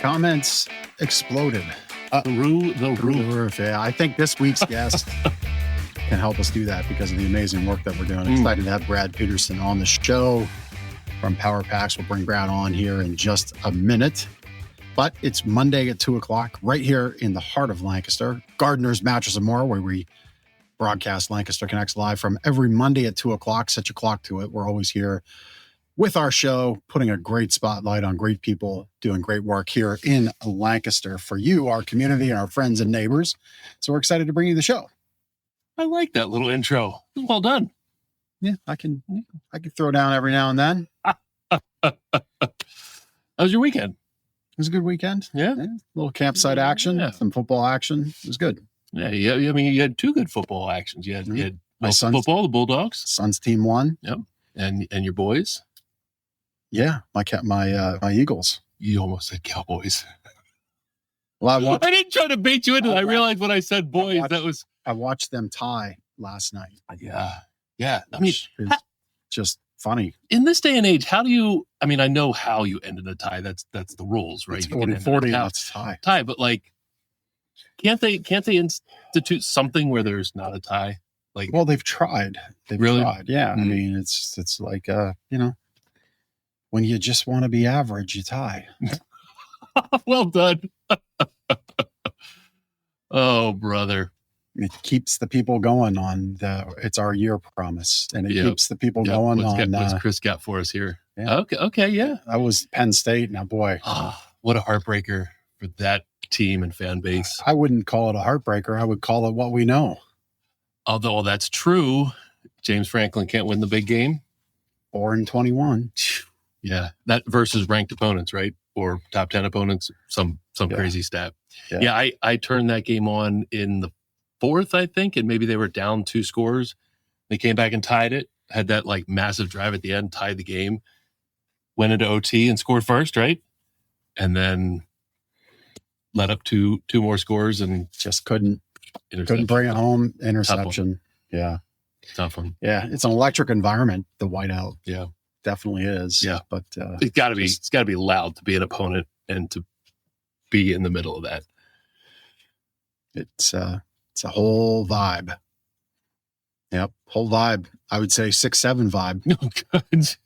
Comments exploded. Through the roof. Yeah, I think this week's guest can help us do that because of the amazing work that we're doing. Excited to have Brad Peterson on the show from Power Packs. We'll bring Brad on here in just a minute. But it's Monday at 2 o'clock right here in the heart of Lancaster. Gardner's Mattress and More, where we broadcast Lancaster Connects live from every Monday at 2 o'clock. Set your clock to it. We're always here with our show, putting a great spotlight on great people doing great work here in Lancaster for you, our community, and our friends and neighbors. So we're excited to bring you the show. I like that little intro. Well done. Yeah, I can throw down every now and then. How was your weekend? It was a good weekend. Yeah. A little campsite action, some football action. It was good. Yeah, I mean, you had two good football actions. You had my son's football, the Bulldogs. Son's team won. Yep. And your boys? Yeah, my Eagles. You almost said Cowboys. Well, I didn't try to bait you into it. I realized when I said boys, I watched them tie last night. Yeah. I mean, it's just funny. In this day and age, how do you? I mean, I know how you end in a tie. That's the rules, right? It's 40-40. That's a tie, but like, can't they institute something where there's not a tie? Like, well, they've tried. They've really tried. Yeah. I mean, it's like when you just want to be average, you tie. Well done. Oh, brother. It keeps the people going on it's our year promise. And it keeps the people going on. What's Chris got for us here? Yeah. Okay, yeah. That was Penn State. Now, boy. What a heartbreaker for that team and fan base. I wouldn't call it a heartbreaker. I would call it what we know. Although that's true, James Franklin can't win the big game. 4-21. Yeah, that versus ranked opponents, right? Or top 10 opponents, some crazy stat. Yeah, I turned that game on in the fourth, I think, and maybe they were down 2 scores. They came back and tied it, had that like massive drive at the end, tied the game, went into OT and scored first, right? And then led up to 2 more scores and just couldn't bring it home. Interception. Yeah. Tough one. Yeah, it's an electric environment, the whiteout. Yeah. Definitely is. Yeah. But it's gotta be loud to be an opponent and to be in the middle of that. It's a whole vibe. Yep. Whole vibe. I would say 6-7 vibe. Oh, good.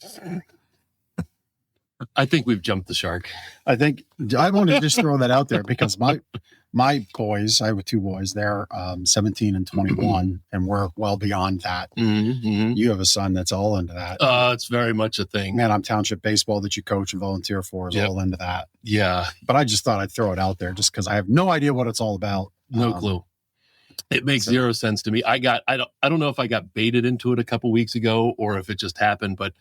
I think we've jumped the shark. I want to just throw that out there because my boys, I have 2 boys, they're 17 and 21, and we're well beyond that. Mm-hmm. You have a son that's all into that. It's very much a thing. Man, Township baseball that you coach and volunteer for is all into that. Yeah. But I just thought I'd throw it out there just because I have no idea what it's all about. No clue. It makes zero sense to me. I don't know if I got baited into it a couple weeks ago or if it just happened, but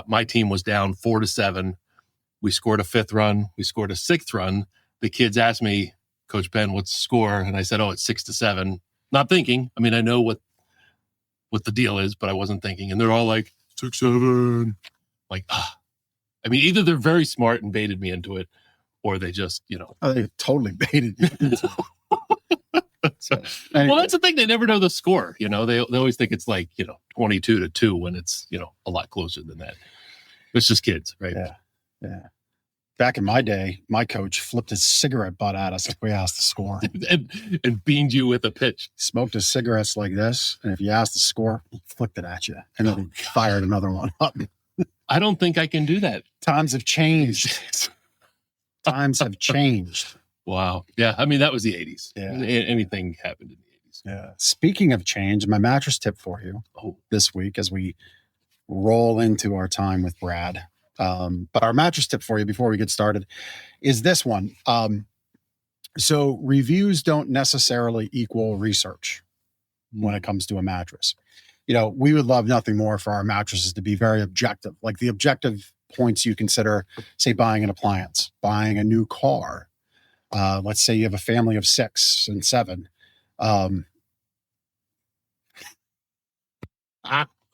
my team was down 4-7. We scored a 5th run. We scored a 6th run. The kids asked me, Coach Ben, what's the score? And I said, it's 6-7. Not thinking. I mean, I know what the deal is, but I wasn't thinking. And they're all like, 6-7. Like, I mean, either they're very smart and baited me into it, or they just, they totally baited you. So, anyway. Well, that's the thing. They never know the score. They always think it's like, 22-2 when it's, a lot closer than that. It's just kids, right? Yeah. Back in my day, my coach flipped his cigarette butt at us if we asked the score. and beamed you with a pitch. He smoked his cigarettes like this, and if you asked the score, he flicked it at you. And then he fired another one up. I don't think I can do that. Times have changed. Times have changed. Wow. Yeah. I mean, that was the 80s. Yeah. Anything happened in the 80s. Yeah. Speaking of change, my mattress tip for you this week as we roll into our time with Brad. But our mattress tip for you before we get started is this one. So reviews don't necessarily equal research when it comes to a mattress. We would love nothing more for our mattresses to be very objective, like the objective points you consider, say, buying an appliance, buying a new car. Let's say you have a family of 6 and 7. I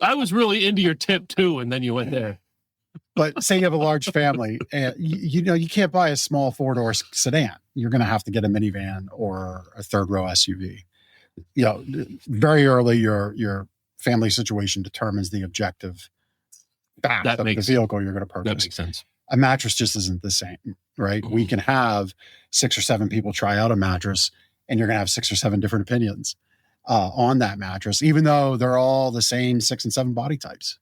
was really into your tip too, and then you went there. But say you have a large family, and you can't buy a small 4-door sedan. You're going to have to get a minivan or a 3rd-row SUV. Very early, your family situation determines the objective fact of the vehicle you're going to purchase. That makes sense. A mattress just isn't the same, right? Mhm. We can have 6 or 7 people try out a mattress, and you're going to have 6 or 7 different opinions on that mattress, even though they're all the same 6 and 7 body types.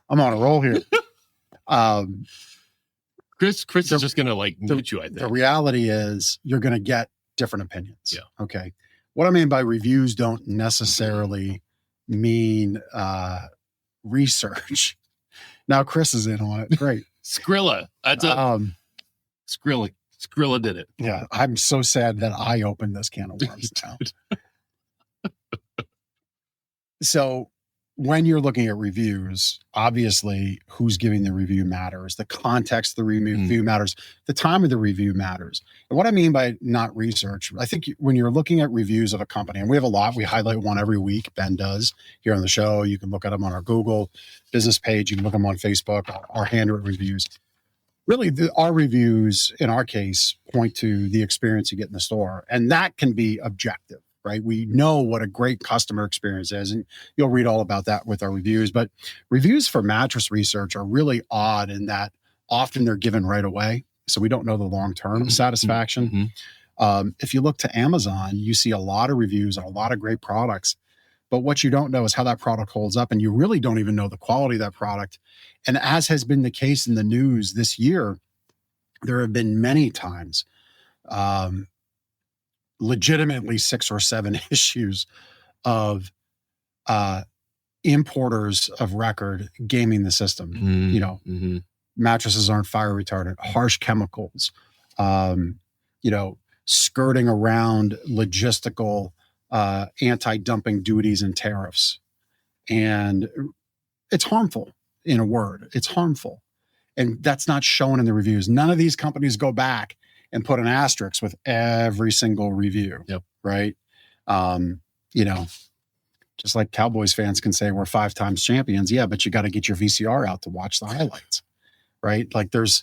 I'm on a roll here. Chris is just going to like mute you, I think. The reality is you're going to get different opinions. Yeah. Okay. What I mean by reviews don't necessarily mean research. Now Chris is in on it. Great. Skrilla. That's Skrilla did it. Yeah. I'm so sad that I opened this can of worms now. So when you're looking at reviews, obviously who's giving the review matters. The context of the review matters. The time of the review matters. And what I mean by not research, I think when you're looking at reviews of a company, and we have a lot, we highlight one every week, Ben does here on the show. You can look at them on our Google business page. You can look at them on Facebook, our handwritten reviews. Really, our reviews, in our case, point to the experience you get in the store. And that can be objective. Right? We know what a great customer experience is, and you'll read all about that with our reviews. But reviews for mattress research are really odd in that often they're given right away. So we don't know the long-term satisfaction. Mm-hmm. If you look to Amazon, you see a lot of reviews on a lot of great products. But what you don't know is how that product holds up, and you really don't even know the quality of that product. And as has been the case in the news this year, there have been many times legitimately 6 or 7 issues of importers of record gaming the system. You know, mattresses aren't fire retardant, harsh chemicals, you know, skirting around logistical anti-dumping duties and tariffs. And it's harmful, in a word. It's harmful. And that's not shown in the reviews. None of these companies go back and put an asterisk with every single review. Yep. Right. You know, just like Cowboys fans can say we're 5 times champions. Yeah, but you got to get your VCR out to watch the highlights. Right. Like there's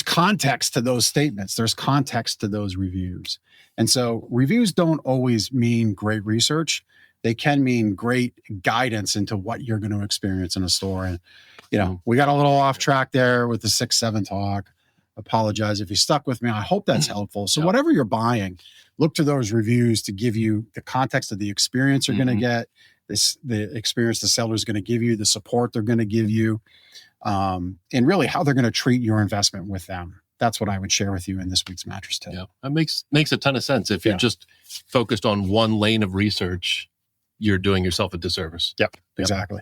context to those statements. There's context to those reviews. And so reviews don't always mean great research. They can mean great guidance into what you're going to experience in a store. And, you know, we got a little off track there with the 6-7 talk. Apologize if you stuck with me. I hope that's helpful. So whatever you're buying, look to those reviews to give you the context of the experience you're going to get, the experience the seller is going to give you, the support they're going to give you, and really how they're going to treat your investment with them. That's what I would share with you in this week's mattress tip. Yeah, that makes a ton of sense. If you're just focused on one lane of research, you're doing yourself a disservice. Yep. Exactly.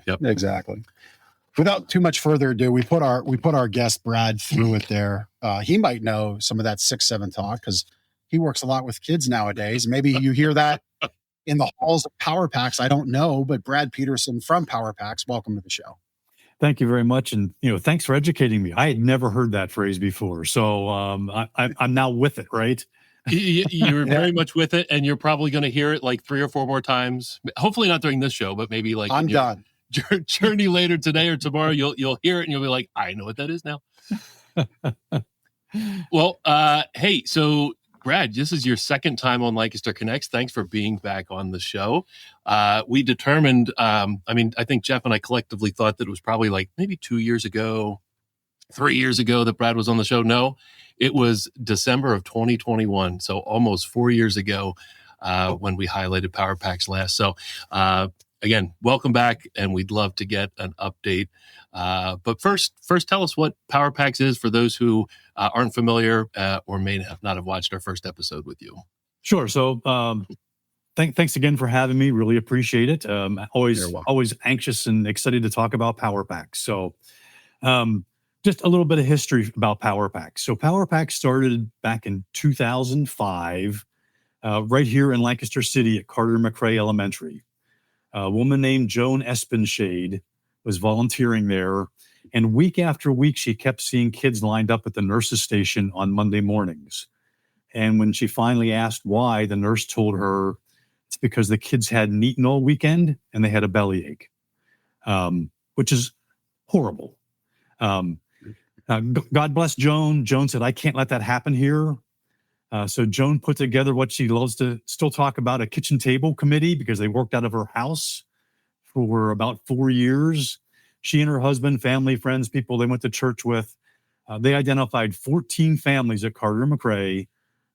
Without too much further ado, we put our guest Brad through it there. He might know some of that 6-7 talk because he works a lot with kids nowadays. Maybe you hear that in the halls of Power Packs. I don't know, but Brad Peterson from Power Packs, welcome to the show. Thank you very much, and thanks for educating me. I had never heard that phrase before, so I'm now with it. Right? You're very much with it, and you're probably going to hear it like 3 or 4 more times. Hopefully, not during this show, but maybe like I'm done. Journey later today or tomorrow, you'll hear it and you'll be like, I know what that is now. Well, hey, so Brad, this is your second time on Lancaster Connects. Thanks for being back on the show. We determined, I think Jeff and I collectively thought that it was probably like maybe 2 years ago, 3 years ago that Brad was on the show. No, it was December of 2021. So almost 4 years ago when we highlighted Power Packs last. So, again, welcome back, and we'd love to get an update. But first, tell us what Power Packs is for those who aren't familiar or may not have watched our first episode with you. Sure. So thanks again for having me. Really appreciate it. Always anxious and excited to talk about Power Packs. So just a little bit of history about Power Packs. So Power Packs started back in 2005 right here in Lancaster City at Carter McRae Elementary. A woman named Joan Espenshade was volunteering there, and week after week, she kept seeing kids lined up at the nurse's station on Monday mornings. And when she finally asked why, the nurse told her it's because the kids hadn't eaten all weekend and they had a bellyache, which is horrible. God bless Joan. Joan said, I can't let that happen here. So Joan put together what she loves to still talk about, a kitchen table committee, because they worked out of her house for about 4 years. she and her husband, family, friends, people they went to church with, they identified 14 families at Carter and McRae,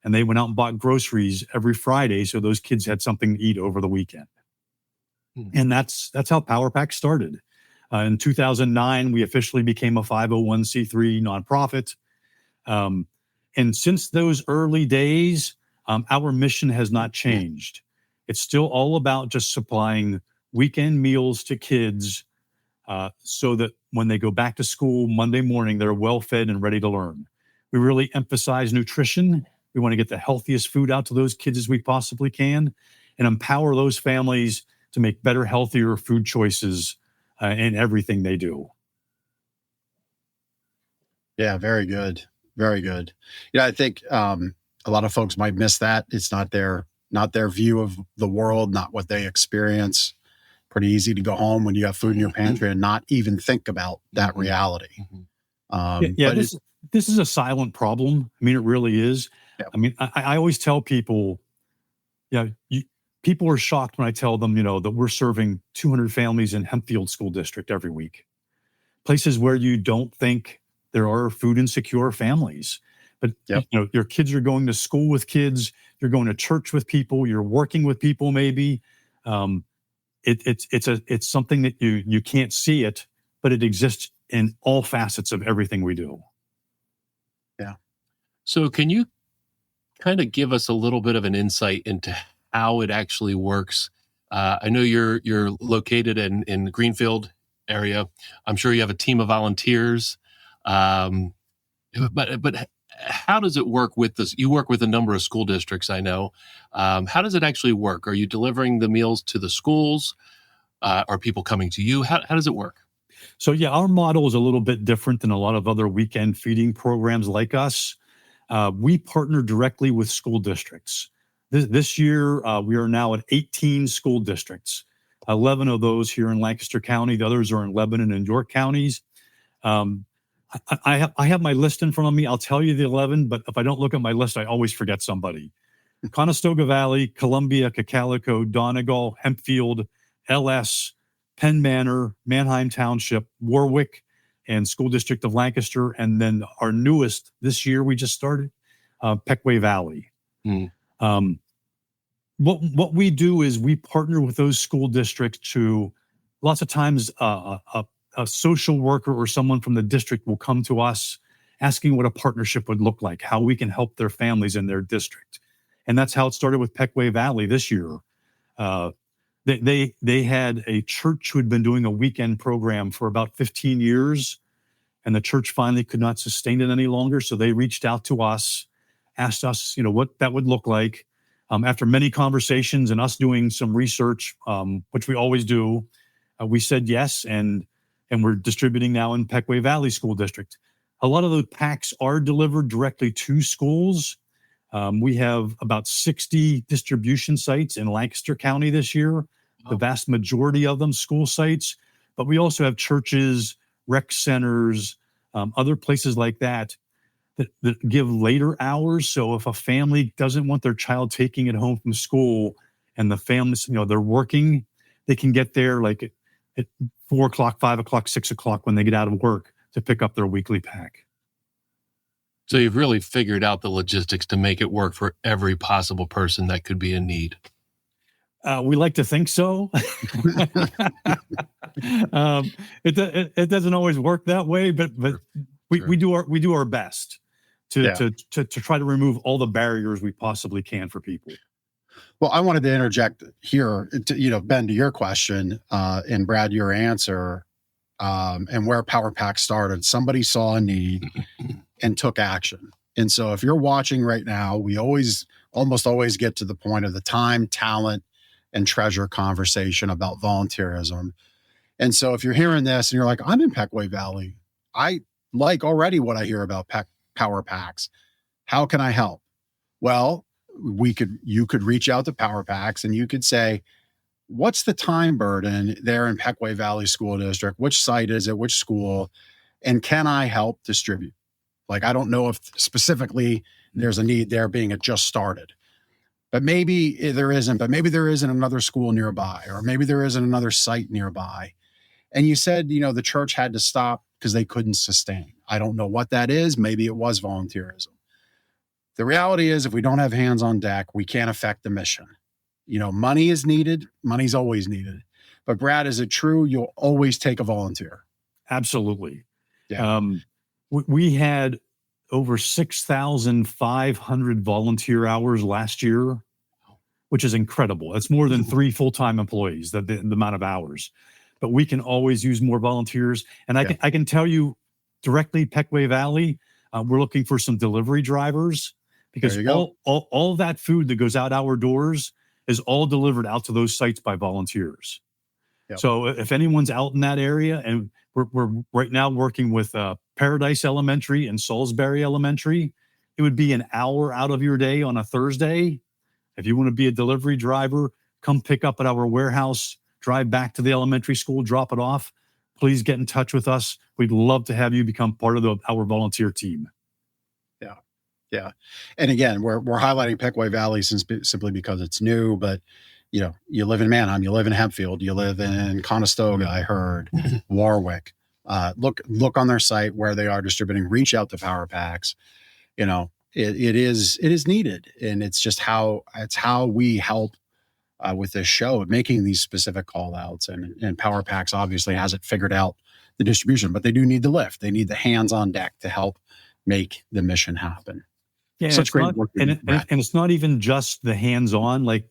and they went out and bought groceries every Friday so those kids had something to eat over the weekend. And that's how Power Pack started. In 2009, we officially became a 501c3 nonprofit. And since those early days, our mission has not changed. It's still all about just supplying weekend meals to kids so that when they go back to school Monday morning, they're well fed and ready to learn. We really emphasize nutrition. We want to get the healthiest food out to those kids as we possibly can and empower those families to make better, healthier food choices in everything they do. Yeah, very good. Very good. I think a lot of folks might miss that. It's not their view of the world, not what they experience. Pretty easy to go home when you have food in your pantry and not even think about that reality. This is a silent problem. I mean, it really is. Yeah. I mean, I always tell people, people are shocked when I tell them, that we're serving 200 families in Hempfield School District every week. Places where you don't think there are food insecure families. But, your kids are going to school with kids, you're going to church with people, you're working with people maybe. It's something that you can't see it, but it exists in all facets of everything we do. Yeah. So can you kind of give us a little bit of an insight into how it actually works? I know you're located in Greenfield area. I'm sure you have a team of volunteers. But how does it work with this? You work with a number of school districts, I know. How does it actually work? Are you delivering the meals to the schools? Are people coming to you? How does it work? So, our model is a little bit different than a lot of other weekend feeding programs like us. We partner directly with school districts. This year, we are now at 18 school districts, 11 of those here in Lancaster County. The others are in Lebanon and York counties. I have my list in front of me. I'll tell you the 11, but if I don't look at my list, I always forget somebody. Conestoga Valley, Columbia, Cocalico, Donegal, Hempfield, LS, Penn Manor, Manheim Township, Warwick, and School District of Lancaster. And then our newest this year, we just started, Peckway Valley. What we do is we partner with those school districts to, lots of times, a social worker or someone from the district will come to us asking what a partnership would look like, how we can help their families in their district. And that's how it started with Peckway Valley this year. They had a church who had been doing a weekend program for about 15 years, and the church finally could not sustain it any longer. So they reached out to us, asked us, what that would look like. After many conversations and us doing some research, which we always do, we said yes, and we're distributing now in Peckway Valley School District. A lot of the packs are delivered directly to schools. We have about 60 distribution sites in Lancaster County this year. Wow. The vast majority of them school sites, but we also have churches, rec centers, other places like that give later hours. So if a family doesn't want their child taking it home from school and the families, they're working, they can get there like at 4 o'clock, 5 o'clock, 6 o'clock when they get out of work to pick up their weekly pack. So you've really figured out the logistics to make it work for every possible person that could be in need. We like to think so. It doesn't always work that way, but we do our best to try to remove all the barriers we possibly can for people. Well, I wanted to interject here, Ben, to your question, and Brad, your answer, and where Power Pack started. Somebody saw a need and took action. And so if you're watching right now, we almost always get to the point of the time, talent, and treasure conversation about volunteerism. And so if you're hearing this and you're like, I'm in Peckway Valley, I like already what I hear about Power Packs. How can I help? Well, you could reach out to Power Packs and you could say, what's the time burden there in Peckway Valley School District? Which site is it? Which school? And can I help distribute? Like, I don't know if specifically there's a need there being it just started, but maybe there isn't, but maybe there isn't another school nearby, or maybe there isn't another site nearby. And you said, the church had to stop because they couldn't sustain. I don't know what that is. Maybe it was volunteerism. The reality is, if we don't have hands on deck, we can't affect the mission. Money is needed. Money's always needed. But Brad, is it true you'll always take a volunteer? Absolutely. Yeah. We had over 6,500 volunteer hours last year, which is incredible. That's more than 3 full-time employees, the amount of hours. But we can always use more volunteers. And I can tell you directly, Peckway Valley, we're looking for some delivery drivers, because all that food that goes out our doors is all delivered out to those sites by volunteers. Yep. So if anyone's out in that area, and we're right now working with Paradise Elementary and Salisbury Elementary, it would be an hour out of your day on a Thursday. If you want to be a delivery driver, come pick up at our warehouse, drive back to the elementary school, drop it off. Please get in touch with us. We'd love to have you become part of our volunteer team. Yeah. And again, we're highlighting Peckway Valley simply because it's new, but you live in Manheim, you live in Hempfield, you live in Conestoga, I heard, Warwick. Look on their site where they are distributing, reach out to Power Packs. It is needed. And it's just how we help with this show, making these specific call outs, and Power Packs obviously hasn't figured out the distribution, but they do need the lift. They need the hands on deck to help make the mission happen. Yeah, such great work. And it's not even just the hands-on, like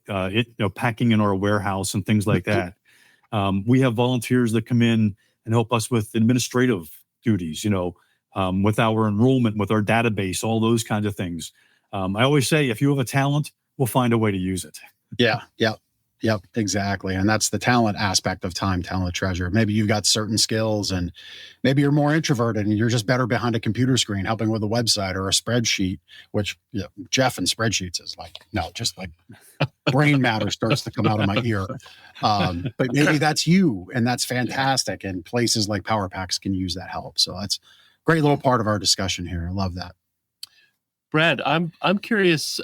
packing in our warehouse and things like that. We have volunteers that come in and help us with administrative duties, with our enrollment, with our database, all those kinds of things. I always say, if you have a talent, we'll find a way to use it. Yep, exactly. And that's the talent aspect of time, talent treasure. Maybe you've got certain skills, and maybe you're more introverted and you're just better behind a computer screen helping with a website or a spreadsheet, which Jeff and spreadsheets is just like brain matter starts to come out of my ear. But maybe that's you, and that's fantastic. And places like Power Packs can use that help. So that's a great little part of our discussion here. I love that. Brad, I'm curious.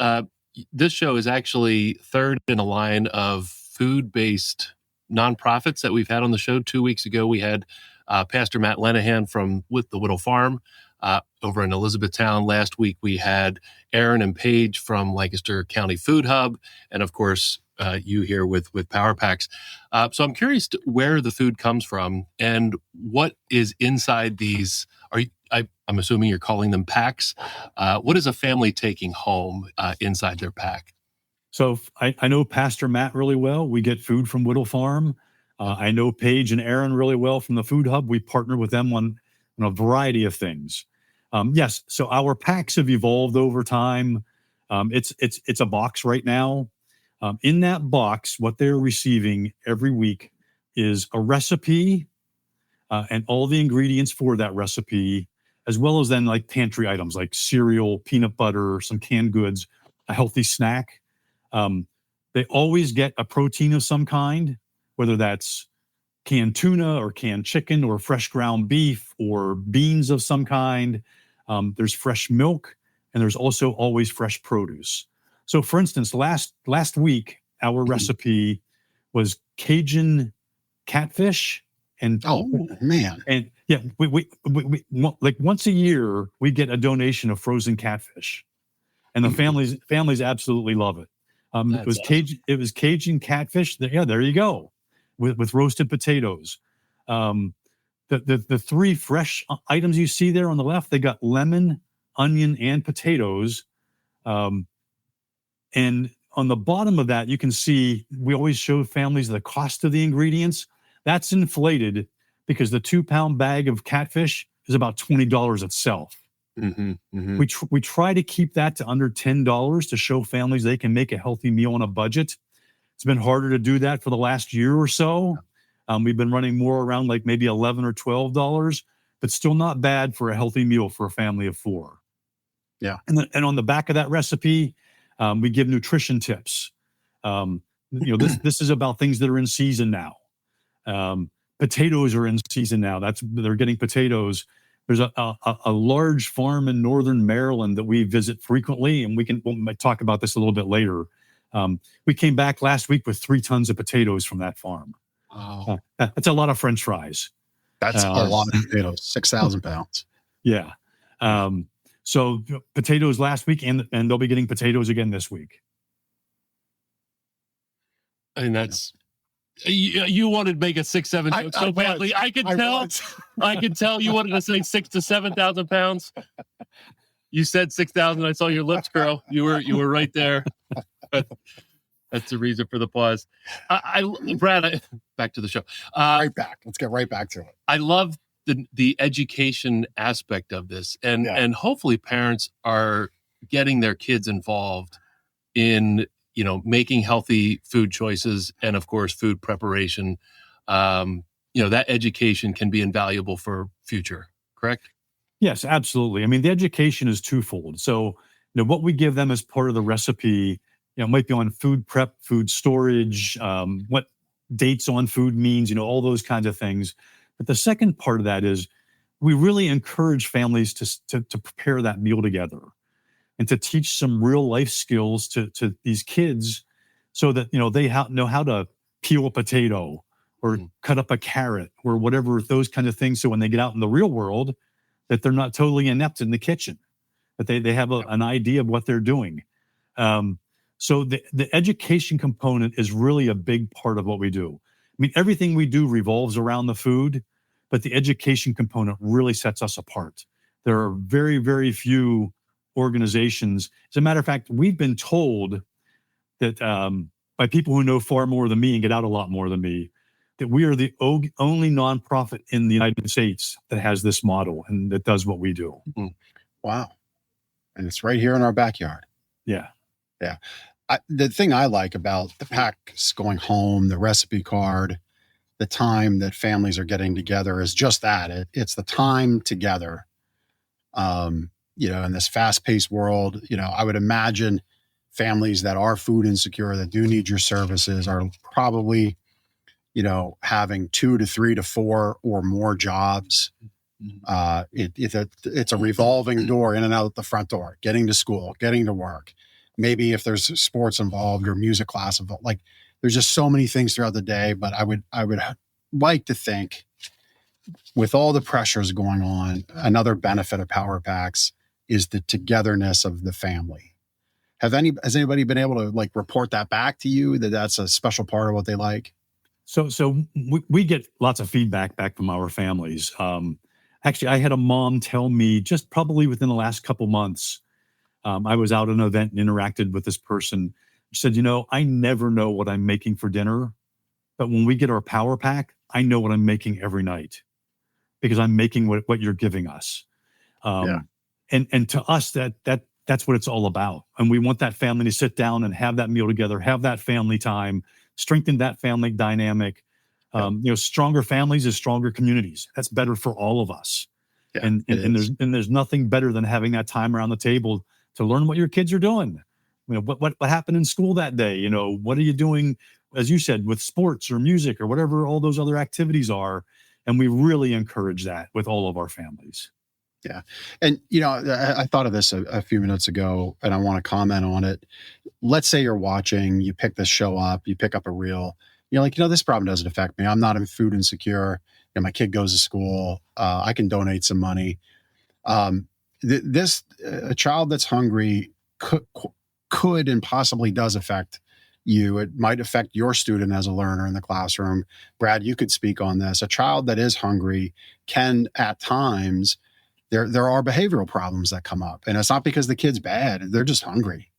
This show is actually third in a line of food-based nonprofits that we've had on the show. 2 weeks ago, we had Pastor Matt Lenahan from with the Whittle Farm over in Elizabethtown. Last week, we had Aaron and Paige from Lancaster County Food Hub, and of course, you here with Power Packs. So I'm curious where the food comes from and what is inside these. I'm assuming you're calling them packs. What is a family taking home inside their pack? So I know Pastor Matt really well. We get food from Whittle Farm. I know Paige and Aaron really well from the Food Hub. We partner with them on a variety of things. Yes, so our packs have evolved over time. It's a box right now. In that box, what they're receiving every week is a recipe and all the ingredients for that recipe, as well as then like pantry items like cereal, peanut butter, some canned goods, a healthy snack. They always get a protein of some kind, whether that's canned tuna or canned chicken or fresh ground beef or beans of some kind. There's fresh milk, and there's also always fresh produce. So for instance, last week, our recipe was Cajun catfish. And and yeah, we like once a year we get a donation of frozen catfish, and the families absolutely love it. It was Cajun. It was Cajun catfish. Yeah, there you go, with roasted potatoes. The 3 fresh items you see there on the left, they got lemon, onion, and potatoes. And on the bottom of that, you can see we always show families the cost of the ingredients. That's inflated because the 2-pound bag of catfish is about $20 itself. Mm-hmm, mm-hmm. We try to keep that to under $10 to show families they can make a healthy meal on a budget. It's been harder to do that for the last year or so. We've been running more around like maybe $11 or $12, but still not bad for a healthy meal for a family of 4. Yeah. And on the back of that recipe, we give nutrition tips. This is about things that are in season now. Potatoes are in season now. They're getting potatoes. There's a large farm in northern Maryland that we visit frequently, and we'll talk about this a little bit later. We came back last week with 3 tons of potatoes from that farm. Oh, That's a lot of French fries. that's a lot of potatoes, 6,000 pounds. Yeah. So potatoes last week, and they'll be getting potatoes again this week. And that's you wanted to make a 6-7 joke so badly. I could tell you wanted to say 6,000 to 7,000 pounds. You said 6,000. I saw your lips curl. You were right there. But that's the reason for the pause. Brad, back to the show. Right back. Let's get right back to it. I love the education aspect of this, and hopefully parents are getting their kids involved in making healthy food choices, and of course food preparation. That education can be invaluable for future. Correct? Yes, absolutely. I mean, the education is twofold. So what we give them as part of the recipe, might be on food prep, food storage, what dates on food means, all those kinds of things. But the second part of that is we really encourage families to prepare that meal together and to teach some real life skills to these kids so that, they know how to peel a potato or cut up a carrot or whatever, those kind of things. So when they get out in the real world, that they're not totally inept in the kitchen, that they have an idea of what they're doing. So the education component is really a big part of what we do. I mean, everything we do revolves around the food, but the education component really sets us apart. There are very, very few organizations. As a matter of fact, we've been told that by people who know far more than me and get out a lot more than me, that we are the only nonprofit in the United States that has this model and that does what we do. Wow. And it's right here in our backyard. Yeah. Yeah. The thing I like about the packs going home, the recipe card, the time that families are getting together is just that. It's the time together. In this fast-paced world, I would imagine families that are food insecure, that do need your services, are probably, having 2 to 3 to 4 or more jobs. It's a revolving door in and out the front door, getting to school, getting to work. Maybe if there's sports involved or music class involved, like there's just so many things throughout the day. But I would like to think, with all the pressures going on, another benefit of Power Packs is the togetherness of the family. Has anybody been able to report that back to you, that that's a special part of what they like? So we get lots of feedback back from our families. Actually, I had a mom tell me just probably within the last couple months, I was out at an event and interacted with this person. She said, I never know what I'm making for dinner, but when we get our Power Pack, I know what I'm making every night because I'm making what you're giving us. And to us, that's what it's all about. And we want that family to sit down and have that meal together, have that family time, strengthen that family dynamic. Stronger families is stronger communities. That's better for all of us. Yeah, and there's nothing better than having that time around the table to learn what your kids are doing. What happened in school that day? What are you doing, as you said, with sports or music or whatever all those other activities are? And we really encourage that with all of our families. Yeah. And, I thought of this a few minutes ago, and I want to comment on it. Let's say you're watching, you pick this show up, you pick up a reel. You're like, this problem doesn't affect me. I'm not in food insecure. My kid goes to school. I can donate some money. A child that's hungry could and possibly does affect you. It might affect your student as a learner in the classroom. Brad, you could speak on this. A child that is hungry can, at times, there are behavioral problems that come up, and it's not because the kid's bad. They're just hungry.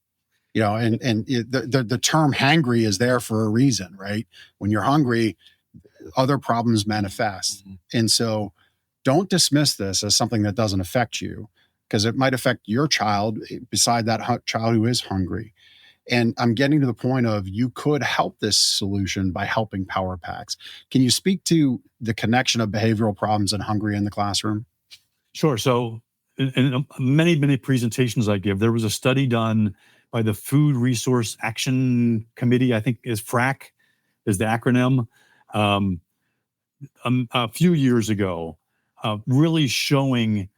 The term hangry is there for a reason, right? When you're hungry, other problems manifest. Mm-hmm. And so don't dismiss this as something that doesn't affect you, because it might affect your child beside that child who is hungry. And I'm getting to the point of you could help this solution by helping Power Packs. Can you speak to the connection of behavioral problems and hungry in the classroom? Sure. So in many, many presentations I give, there was a study done by the Food Resource Action Committee, I think is FRAC, is the acronym, a few years ago, really showing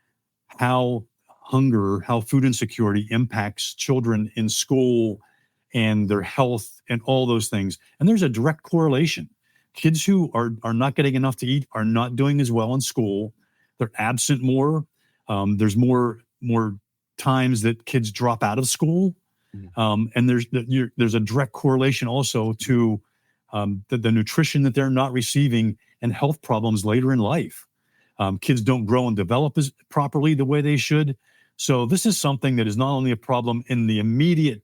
how food insecurity impacts children in school and their health and all those things. And there's a direct correlation kids who are not getting enough to eat are not doing as well in school. They're absent more. There's more times that kids drop out of school. And there's a direct correlation also to the nutrition that they're not receiving and health problems later in life. Kids don't grow and develop properly the way they should. So this is something that is not only a problem in the immediate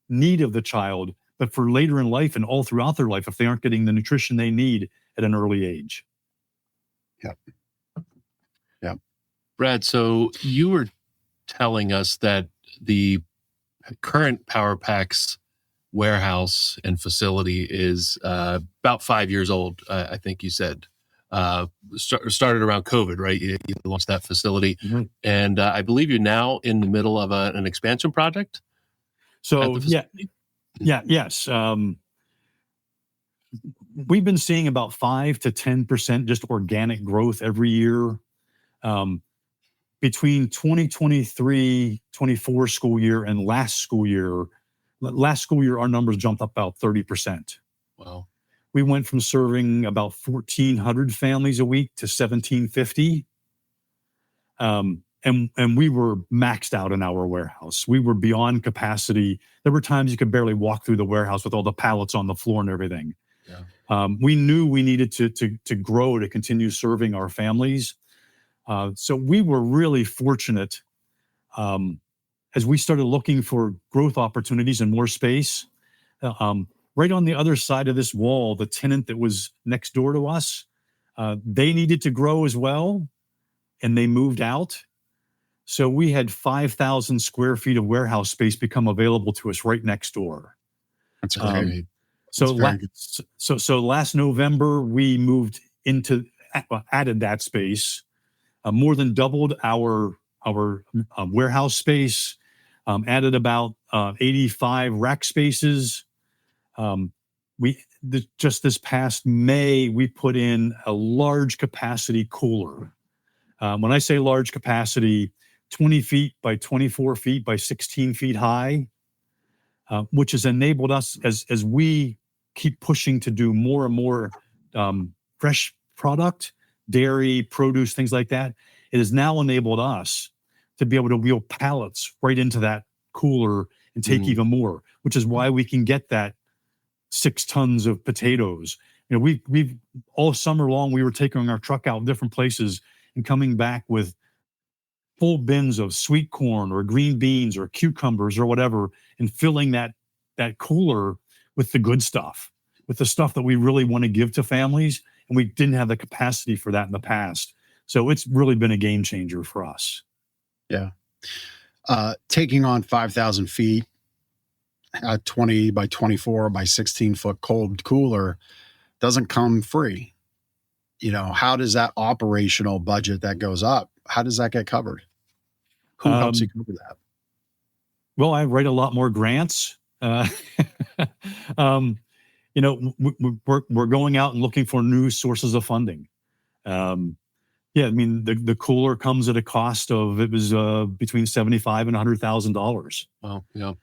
need of the child, but for later in life and all throughout their life if they aren't getting the nutrition they need at an early age. Yep. Brad, so you were telling us that the current Power Packs warehouse and facility is about 5 years old, I think you said. Started around COVID, right? You launched that facility. Mm-hmm. And I believe you're now in the middle of an expansion project? So, yes. We've been seeing about 5 to 10% just organic growth every year. Between 2023-24 school year and last school year, our numbers jumped up about 30%. Wow. We went from serving about 1,400 families a week to 1,750. And we were maxed out in our warehouse. We were beyond capacity. There were times you could barely walk through the warehouse with all the pallets on the floor and everything. Yeah. We knew we needed to grow to continue serving our families. So we were really fortunate as we started looking for growth opportunities and more space. Right on the other side of this wall, the tenant that was next door to us, they needed to grow as well, and they moved out. So we had 5,000 square feet of warehouse space become available to us right next door. That's great. So last November, we moved added that space, more than doubled our warehouse space, added about 85 rack spaces. Just this past May, we put in a large capacity cooler. When I say large capacity, 20 feet by 24 feet by 16 feet high, which has enabled us as we keep pushing to do more and more fresh product, dairy, produce, things like that. It has now enabled us to be able to wheel pallets right into that cooler and take even more, which is why we can get that 6 tons of potatoes. You know, we've all summer long, we were taking our truck out different places and coming back with full bins of sweet corn or green beans or cucumbers or whatever, and filling that cooler with the good stuff, with the stuff that we really want to give to families. And we didn't have the capacity for that in the past. So it's really been a game changer for us. Yeah. Taking on 5,000 feet, a 20 by 24 by 16 foot cold cooler doesn't come free. You know, how does that operational budget that goes up, how does that get covered? Who helps you cover that? Well, I write a lot more grants. You know, we're going out and looking for new sources of funding. Yeah, I mean, the cooler comes at a cost of, it was between $75,000 and $100,000. Wow. Yeah.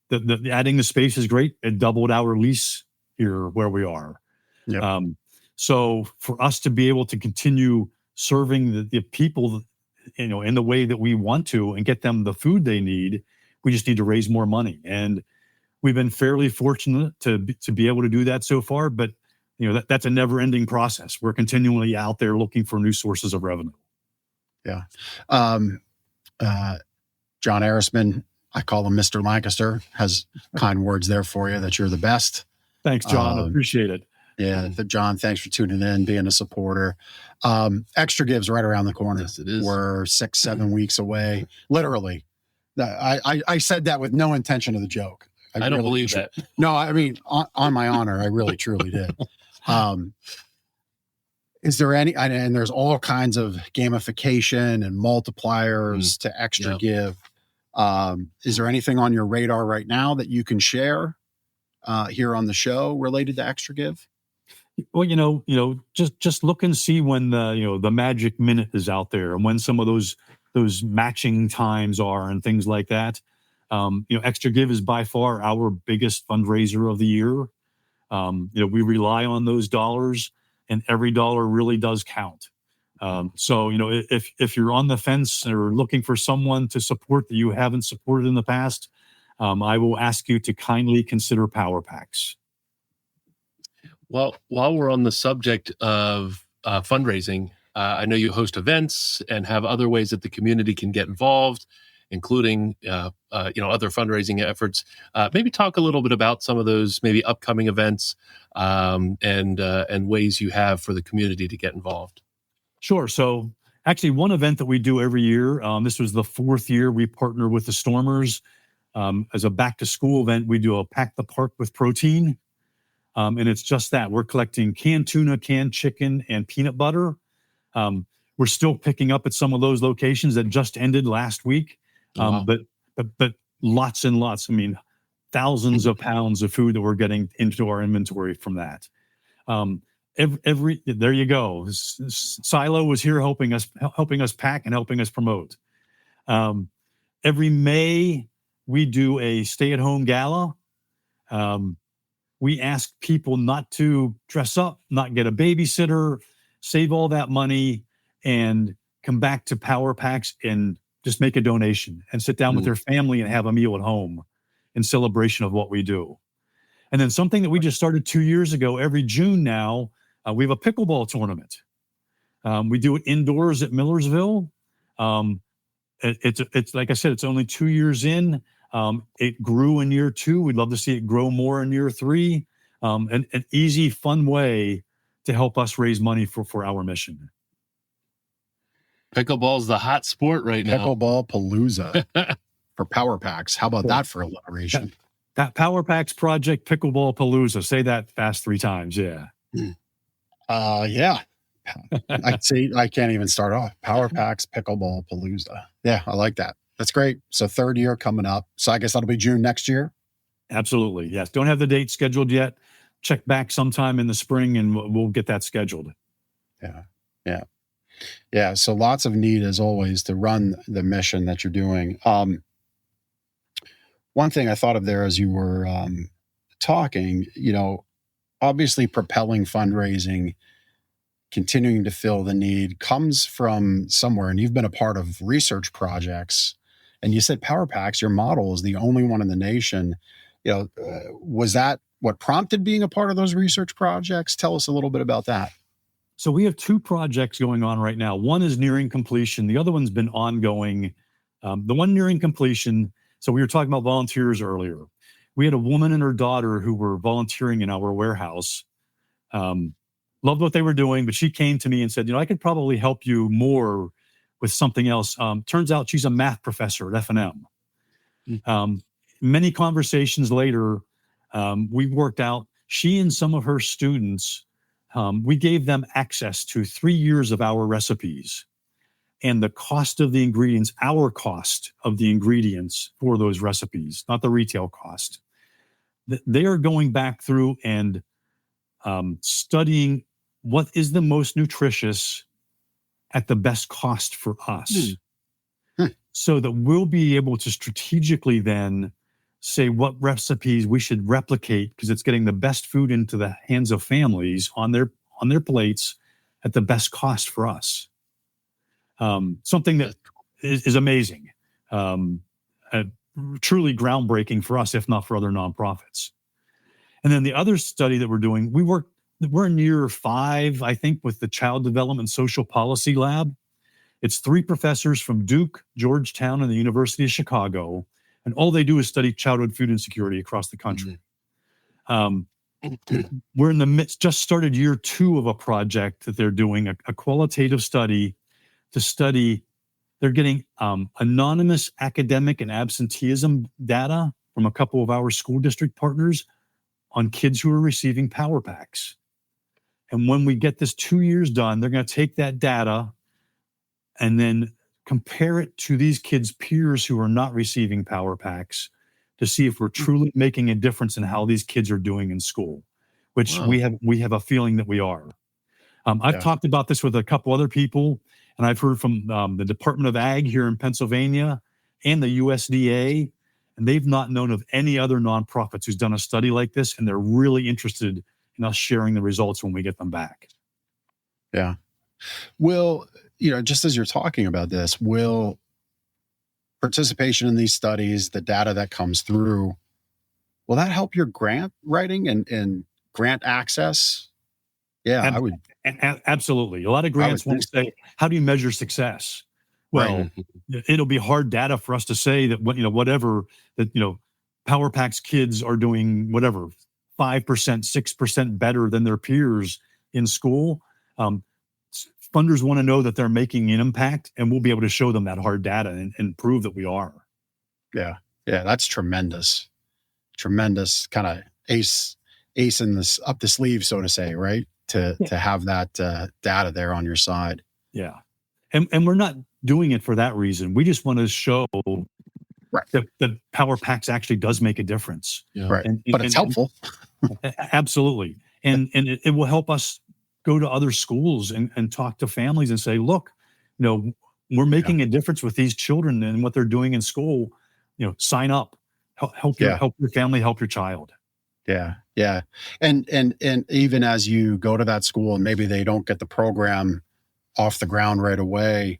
The adding the space is great. It doubled our lease here where we are. Yep. So for us to be able to continue serving the people, you know, in the way that we want to and get them the food they need, we just need to raise more money. And we've been fairly fortunate to be able to do that so far. But you know, that's a never-ending process. We're continually out there looking for new sources of revenue. Yeah. John Arisman, I call him Mr. Lancaster, has kind words there for you that you're the best. Thanks, John. I appreciate it. Yeah, John, thanks for tuning in, being a supporter. Extra Give's right around the corner. Yes, it is. We're 6-7 weeks away, literally. I said that with no intention of the joke. I don't believe that. No, I mean, on my honor, I really, truly did. Is there any, and there's all kinds of gamification and multipliers to Extra Give. Is there anything on your radar right now that you can share here on the show related to Extra Give? Well, you know, just look and see when the magic minute is out there and when some of those matching times are and things like that. Extra Give is by far our biggest fundraiser of the year. We rely on those dollars, and every dollar really does count. So, if you're on the fence or looking for someone to support that you haven't supported in the past, I will ask you to kindly consider Power Packs. Well, while we're on the subject of fundraising, I know you host events and have other ways that the community can get involved, including other fundraising efforts. Maybe talk a little bit about some of those maybe upcoming events and ways you have for the community to get involved. Sure. So actually, one event that we do every year, this was the 4th year we partner with the Stormers. As a back to school event, we do a Pack the Park with Protein. And it's just that. We're collecting canned tuna, canned chicken, and peanut butter. We're still picking up at some of those locations that just ended last week. Wow. But lots and lots, thousands of pounds of food that we're getting into our inventory from that. There you go. Silo was here helping us pack and helping us promote. Every May, we do a stay-at-home gala. We ask people not to dress up, not get a babysitter, save all that money, and come back to Power Packs and just make a donation and sit down with their family and have a meal at home in celebration of what we do. And then something that we just started 2 years ago, every June now, we have a pickleball tournament. We do it indoors at Millersville. It's like I said, it's only 2 years in. It grew in year 2. We'd love to see it grow more in year 3. An easy, fun way to help us raise money for our mission. Pickleball's the hot sport right now. Pickleball Palooza for Power Packs. How about that for alliteration? That Power Packs project, Pickleball Palooza. Say that fast 3 times. Yeah. Yeah. I'd say I can't even start off. Power Packs, Pickleball Palooza. Yeah, I like that. That's great. So 3rd year coming up. So I guess that'll be June next year? Absolutely. Yes. Don't have the date scheduled yet. Check back sometime in the spring and we'll get that scheduled. Yeah. So lots of need as always to run the mission that you're doing. One thing I thought of there as you were talking, obviously propelling fundraising, continuing to fill the need comes from somewhere. And you've been a part of research projects. And you said Power Packs, your model is the only one in the nation. Was that what prompted being a part of those research projects? Tell us a little bit about that. So we have 2 projects going on right now. One is nearing completion. The other one's been ongoing. The one nearing completion. So we were talking about volunteers earlier. We had a woman and her daughter who were volunteering in our warehouse. Loved what they were doing, but she came to me and said, I could probably help you more with something else. Turns out she's a math professor at F&M. Many conversations later, we worked out she and some of her students, we gave them access to 3 years of our recipes and the cost of the ingredients, our cost of the ingredients for those recipes, not the retail cost. They are going back through and studying what is the most nutritious at the best cost for us. So that we'll be able to strategically then say what recipes we should replicate because it's getting the best food into the hands of families on their plates at the best cost for us. Something that is amazing, truly groundbreaking for us, if not for other nonprofits. And then the other study that we're doing, we're in year 5, I think, with the Child Development Social Policy Lab. It's 3 professors from Duke, Georgetown, and the University of Chicago, and all they do is study childhood food insecurity across the country. We're in the midst, just started year 2 of a project that they're doing, a qualitative study to study. They're getting anonymous academic and absenteeism data from a couple of our school district partners on kids who are receiving Power Packs. And when we get this 2 years done, they're going to take that data and then compare it to these kids' peers who are not receiving Power Packs to see if we're truly making a difference in how these kids are doing in school, which we have a feeling that we are. I've talked about this with a couple other people, and I've heard from the Department of Ag here in Pennsylvania and the USDA, And they've not known of any other nonprofits who's done a study like this, and they're really interested in us sharing the results when we get them back. Yeah. Will, just as you're talking about this, will participation in these studies, the data that comes through, will that help your grant writing and grant access? Yeah, I would. Absolutely. A lot of grants want to say, how do you measure success? Well, it'll be hard data for us to say that Power Pack's kids are doing 5%, 6% better than their peers in school. Funders want to know that they're making an impact, and we'll be able to show them that hard data and prove that we are. Yeah. Yeah. That's tremendous. Tremendous kind of ace in this up the sleeve, so to say, right? To have that data there on your side. Yeah. And we're not doing it for that reason. We just want to show that Power Packs actually does make a difference. Yeah. Right. But it's helpful. Absolutely. And it will help us go to other schools and talk to families and say, look, we're making a difference with these children and what they're doing in school. Sign up, help your family, help your child. Yeah. Yeah. And even as you go to that school and maybe they don't get the program off the ground right away,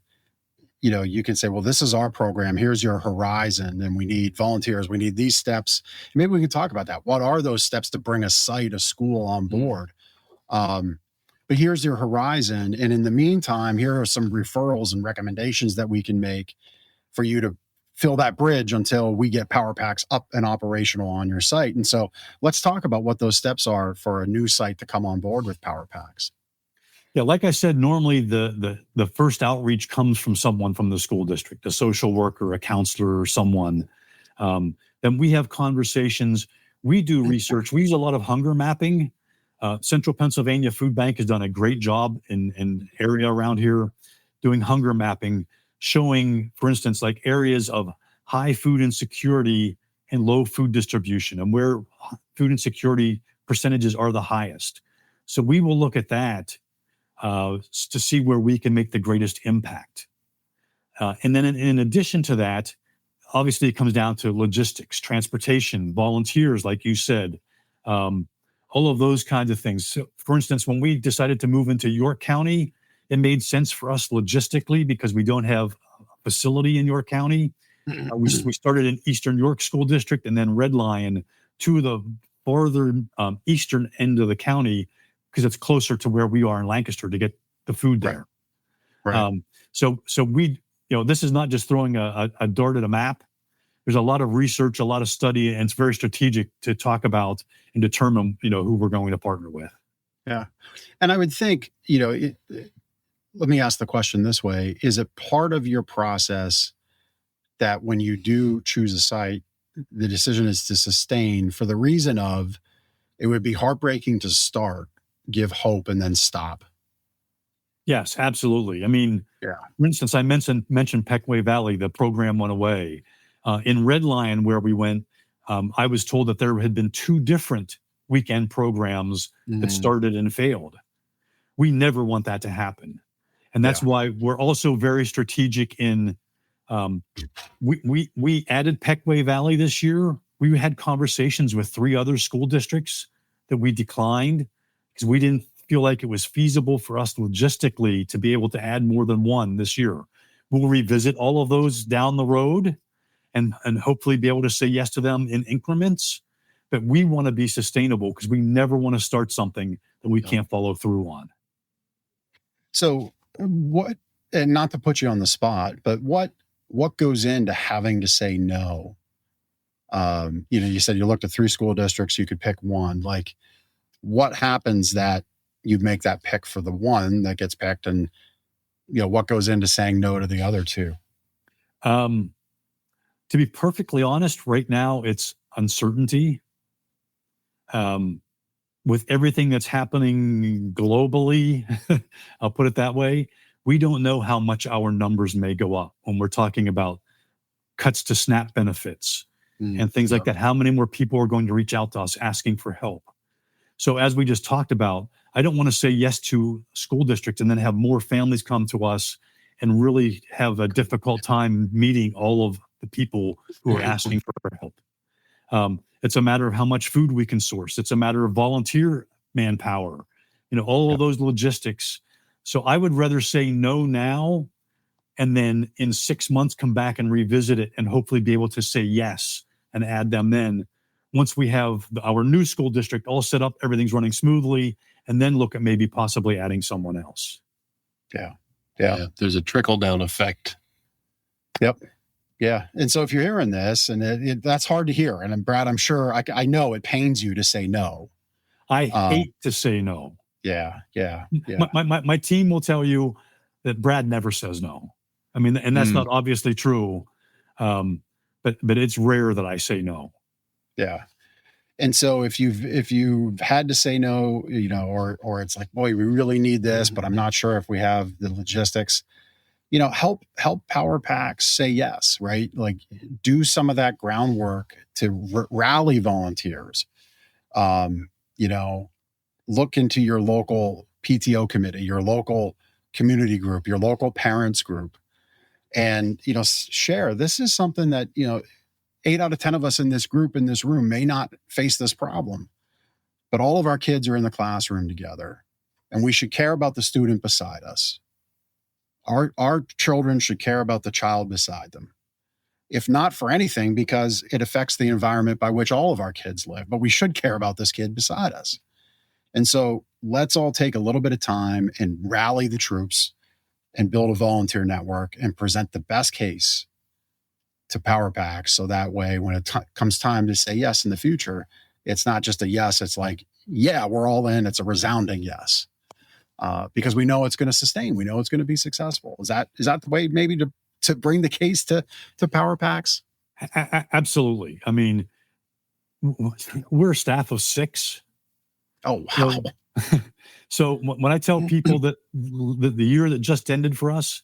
you can say, well, this is our program. Here's your horizon. And we need volunteers. We need these steps. Maybe we can talk about that. What are those steps to bring a school on board? But here's your horizon. And in the meantime, here are some referrals and recommendations that we can make for you to fill that bridge until we get Power Packs up and operational on your site. And so let's talk about what those steps are for a new site to come on board with Power Packs. Yeah, like I said, normally the first outreach comes from someone from the school district, a social worker, a counselor, or someone. Then we have conversations. We do research. We use a lot of hunger mapping. Central Pennsylvania Food Bank has done a great job in area around here doing hunger mapping, showing, for instance, like areas of high food insecurity and low food distribution and where food insecurity percentages are the highest. So we will look at that to see where we can make the greatest impact. And then in addition to that, obviously it comes down to logistics, transportation, volunteers, like you said, all of those kinds of things. So, for instance, when we decided to move into York County, it made sense for us logistically because we don't have a facility in York County. We started in Eastern York School District and then Red Lion to the farther eastern end of the county because it's closer to where we are in Lancaster to get the food there. Right. So we, this is not just throwing a dart at a map. There's a lot of research, a lot of study, and it's very strategic to talk about and determine, who we're going to partner with. Yeah. And I would think, let me ask the question this way. Is it part of your process that when you do choose a site, the decision is to sustain for the reason of it would be heartbreaking to start, give hope, and then stop? Yes, absolutely. I mean, for instance, I mentioned Peckway Valley, the program went away. In Red Lion, where we went, I was told that there had been 2 different weekend programs that started and failed. We never want that to happen. And that's why we're also very strategic in, we added Peckway Valley this year. We had conversations with 3 other school districts that we declined because we didn't feel like it was feasible for us logistically to be able to add more than 1 this year. We'll revisit all of those down the road and hopefully be able to say yes to them in increments. But we want to be sustainable because we never want to start something that we can't follow through on. So what, and not to put you on the spot, but what goes into having to say no? You said you looked at 3 school districts, you could pick 1. Like, what happens that you make that pick for the 1 that gets picked, and what goes into saying no to the other 2? To be perfectly honest, right now it's uncertainty. With everything that's happening globally, I'll put it that way, we don't know how much our numbers may go up when we're talking about cuts to SNAP benefits and things like that. How many more people are going to reach out to us asking for help? So as we just talked about, I don't want to say yes to school districts and then have more families come to us and really have a difficult time meeting all of the people who are asking for help. It's a matter of how much food we can source. It's a matter of volunteer manpower, all of those logistics. So I would rather say no now, and then in 6 months come back and revisit it and hopefully be able to say yes and add them then once we have our new school district all set up, everything's running smoothly, and then look at maybe possibly adding someone else. Yeah. There's a trickle down effect. Yep. Yeah. And so if you're hearing this, and that's hard to hear, and Brad, I'm sure, I know it pains you to say no. I hate to say no. Yeah. My team will tell you that Brad never says no. I mean, and that's not obviously true, but it's rare that I say no. Yeah. And so if you've had to say no, or it's like, boy, we really need this, but I'm not sure if we have the logistics, help Power Packs say yes, right? Like, do some of that groundwork to rally volunteers. Look into your local PTO committee, your local community group, your local parents group, and, share. This is something that, 8 out of 10 of us in this group, in this room, may not face this problem, but all of our kids are in the classroom together, and we should care about the student beside us. Our children should care about the child beside them, if not for anything, because it affects the environment by which all of our kids live, but we should care about this kid beside us. And so let's all take a little bit of time and rally the troops and build a volunteer network and present the best case to Power Packs, so that way when it comes time to say yes in the future, it's not just a yes, it's like, yeah, we're all in. It's a resounding yes, because we know it's going to sustain. We know it's going to be successful. Is that the way maybe to bring the case to Power Packs? Absolutely. I mean, we're a staff of 6. Oh, wow. So when I tell people that the year that just ended for us,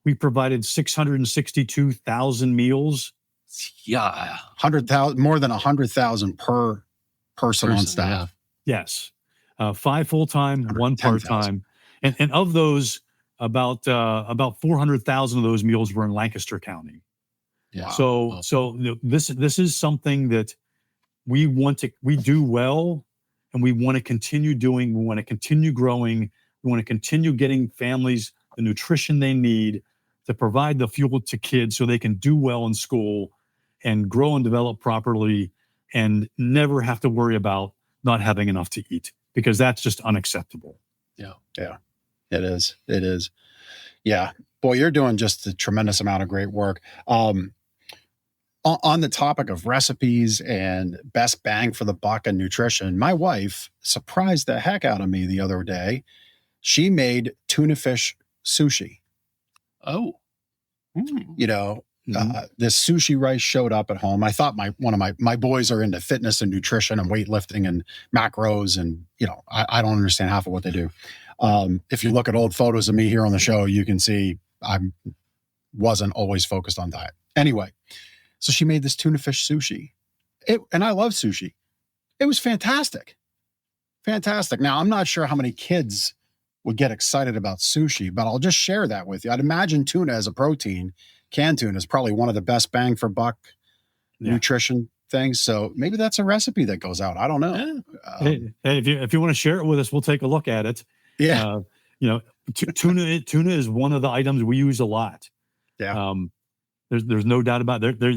we provided 662,000 meals. Yeah. 100,000, more than 100,000 per person on staff. Yeah. Yes. 5 full-time, 1 part-time. And of those, about 400,000 of those meals were in Lancaster County. Yeah. So this is something that we do well, and we want to continue doing. We want to continue growing. We want to continue getting families the nutrition they need to provide the fuel to kids so they can do well in school and grow and develop properly and never have to worry about not having enough to eat, because that's just unacceptable. Yeah. It is. Yeah. Boy, you're doing just a tremendous amount of great work. On the topic of recipes and best bang for the buck and nutrition, my wife surprised the heck out of me the other day. She made tuna fish sushi. Oh, this sushi rice showed up at home. I thought one of my boys are into fitness and nutrition and weightlifting and macros, and I don't understand half of what they do. If you look at old photos of me here on the show, you can see I wasn't always focused on diet. Anyway, so she made this tuna fish sushi, and I love sushi. It was fantastic. Now, I'm not sure how many kids would get excited about sushi, but I'll just share that with you. I'd imagine tuna as a protein, canned tuna, is probably one of the best bang for buck nutrition things. So maybe that's a recipe that goes out. I don't know. Hey, if you want to share it with us, we'll take a look at it. Yeah. Tuna is one of the items we use a lot. Yeah. There's no doubt about it. There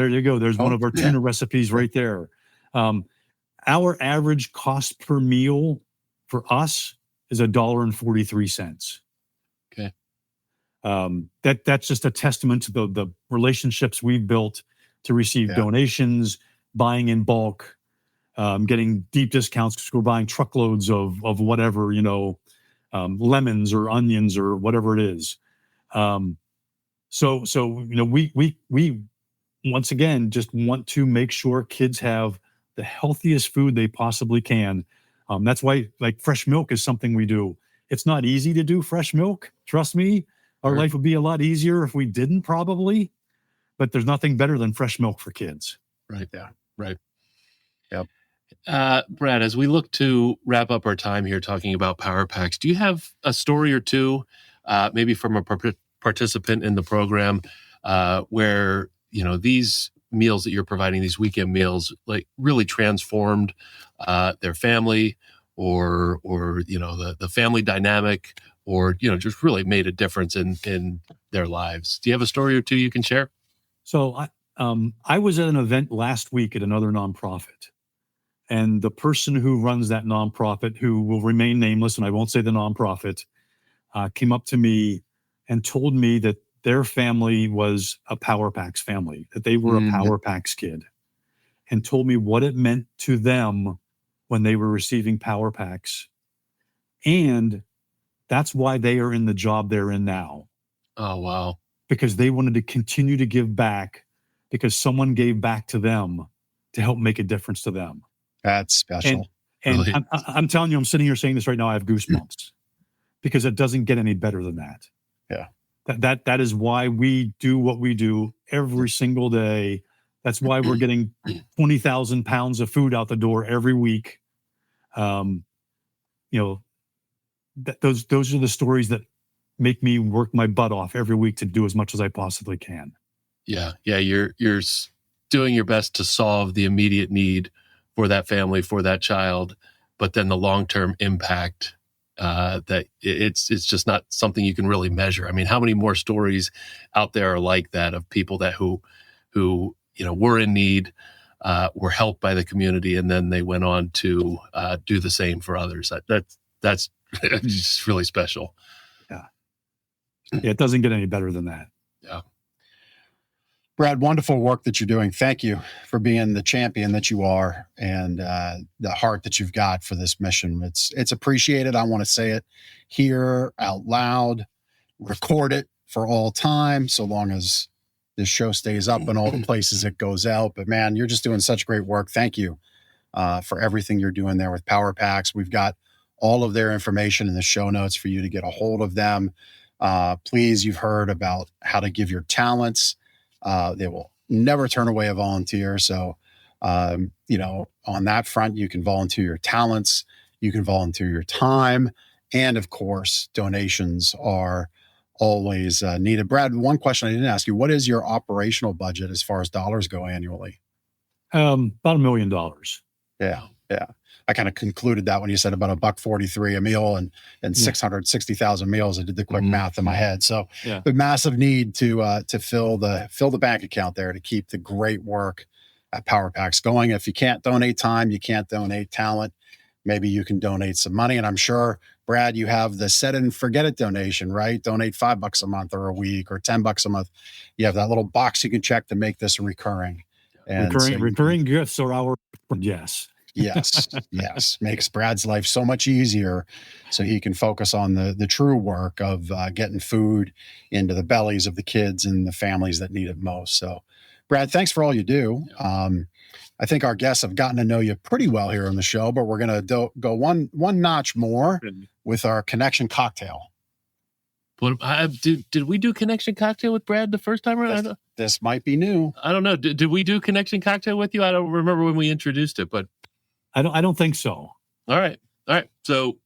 you go. There's one of our tuna recipes right there. Our average cost per meal for us is $1.43. Okay. That's just a testament to the relationships we've built to receive donations, buying in bulk, getting deep discounts because we're buying truckloads of whatever, lemons or onions or whatever it is. So we once again just want to make sure kids have the healthiest food they possibly can. That's why, like, fresh milk is something we do. It's not easy to do fresh milk. Trust me, our life would be a lot easier if we didn't, probably. But there's nothing better than fresh milk for kids. Right. Yeah. Right. Yep. Brad, as we look to wrap up our time here talking about Power Packs, do you have a story or two, maybe from a participant in the program, where these meals that you're providing, these weekend meals, like really transformed their family or the family dynamic, or just really made a difference in their lives. Do you have a story or two you can share? So I was at an event last week at another nonprofit, and the person who runs that nonprofit, who will remain nameless, and I won't say the nonprofit, came up to me and told me that their family was a Power Packs family, that they were a Power Packs kid, and told me what it meant to them when they were receiving Power Packs. And that's why they are in the job they're in now. Oh, wow. Because they wanted to continue to give back, because someone gave back to them to help make a difference to them. That's special. And Really? I'm telling you, I'm sitting here saying this right now, I have goosebumps, because it doesn't get any better than that. Yeah. That is why we do what we do every single day. That's why we're getting 20,000 pounds of food out the door every week. Those are the stories that make me work my butt off every week to do as much as I possibly can. Yeah. You're doing your best to solve the immediate need for that family, for that child, but then the long-term impact, that it's just not something you can really measure. I mean, how many more stories out there are like that, of people that who were in need, were helped by the community, and then they went on to do the same for others. That's just really special. Yeah, it doesn't get any better than that. Yeah. Brad, wonderful work that you're doing. Thank you for being the champion that you are, and the heart that you've got for this mission. It's appreciated. I want to say it here out loud, record it for all time, so long as this show stays up in all the places it goes out. But man, you're just doing such great work. Thank you for everything you're doing there with Power Packs. We've got all of their information in the show notes for you to get a hold of them. Please, you've heard about how to give your talents. They will never turn away a volunteer. So, on that front, you can volunteer your talents, you can volunteer your time, and of course, donations are always needed. Brad, one question I didn't ask you: what is your operational budget as far as dollars go annually? About $1 million. Yeah. I kind of concluded that when you said about $1.43 a meal and 660,000 meals. I did the quick math in my head. So the massive need to fill the bank account there to keep the great work at Power Packs going. If you can't donate time, you can't donate talent, maybe you can donate some money. And I'm sure, Brad, you have the set it and forget it donation, right? Donate $5 a month or a week, or $10 a month. You have that little box you can check to make this recurring. And recurring gifts are our yes. Yes. Makes Brad's life so much easier, so he can focus on the true work of getting food into the bellies of the kids and the families that need it most. So, Brad, thanks for all you do. I think our guests have gotten to know you pretty well here on the show, but we're going to go one notch more with our connection cocktail. Did we do connection cocktail with Brad the first time around? This might be new. I don't know. Did we do connection cocktail with you? I don't remember when we introduced it, but I don't think so. All right. So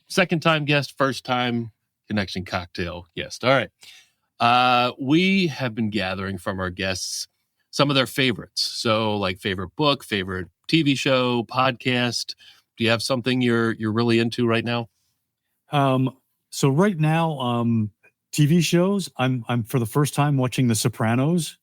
second time guest, first time connection cocktail guest. All right. We have been gathering from our guests some of their favorites. So like favorite book, favorite TV show, podcast. Do you have something you're really into right now? So right now, TV shows, I'm for the first time watching The Sopranos.